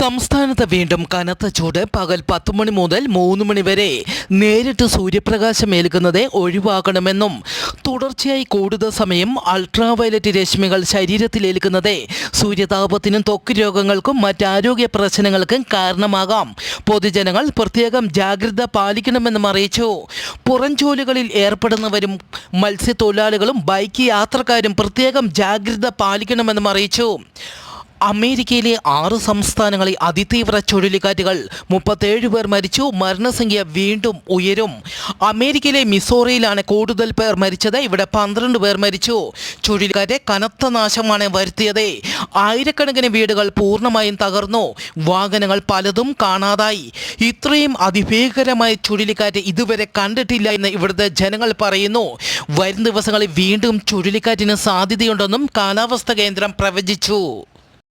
സംസ്ഥാനത്ത് വീണ്ടും കനത്ത ചൂട്. പകൽ 10 മണി മുതൽ 3 മണി വരെ നേരിട്ട് സൂര്യപ്രകാശം ഏൽക്കുന്നത് ഒഴിവാക്കണമെന്നും തുടർച്ചയായി കൂടുതൽ സമയം അൾട്രാവയലറ്റ് രശ്മികൾ ശരീരത്തിലേൽക്കുന്നത് സൂര്യതാപത്തിനും ത്വക്ക് രോഗങ്ങൾക്കും മറ്റാരോഗ്യ പ്രശ്നങ്ങൾക്കും കാരണമാകാം. പൊതുജനങ്ങൾ പ്രത്യേകം ജാഗ്രത പാലിക്കണമെന്നും അറിയിച്ചു. പുറം ജോലികളിൽ ഏർപ്പെടുന്നവരും മത്സ്യത്തൊഴിലാളികളും ബൈക്ക് യാത്രക്കാരും പ്രത്യേകം ജാഗ്രത പാലിക്കണമെന്നും അറിയിച്ചു. അമേരിക്കയിലെ 6 സംസ്ഥാനങ്ങളിൽ അതിതീവ്ര ചുഴലിക്കാറ്റുകൾ 37 പേർ മരിച്ചു. മരണസംഖ്യ വീണ്ടും ഉയരും. അമേരിക്കയിലെ മിസോറിയിലാണ് കൂടുതൽ പേർ മരിച്ചത്. ഇവിടെ 12 പേർ മരിച്ചു. ചുഴലിക്കാറ്റ് കനത്ത നാശമാണ് വരുത്തിയത്. ആയിരക്കണക്കിന് വീടുകൾ പൂർണ്ണമായും തകർന്നു. വാഹനങ്ങൾ പലതും കാണാതായി. ഇത്രയും അതിഭീകരമായ ചുഴലിക്കാറ്റ് ഇതുവരെ കണ്ടിട്ടില്ല എന്ന് ഇവിടുത്തെ ജനങ്ങൾ പറയുന്നു. വരും ദിവസങ്ങളിൽ വീണ്ടും ചുഴലിക്കാറ്റിന് സാധ്യതയുണ്ടെന്നും കാലാവസ്ഥാ കേന്ദ്രം പ്രവചിച്ചു.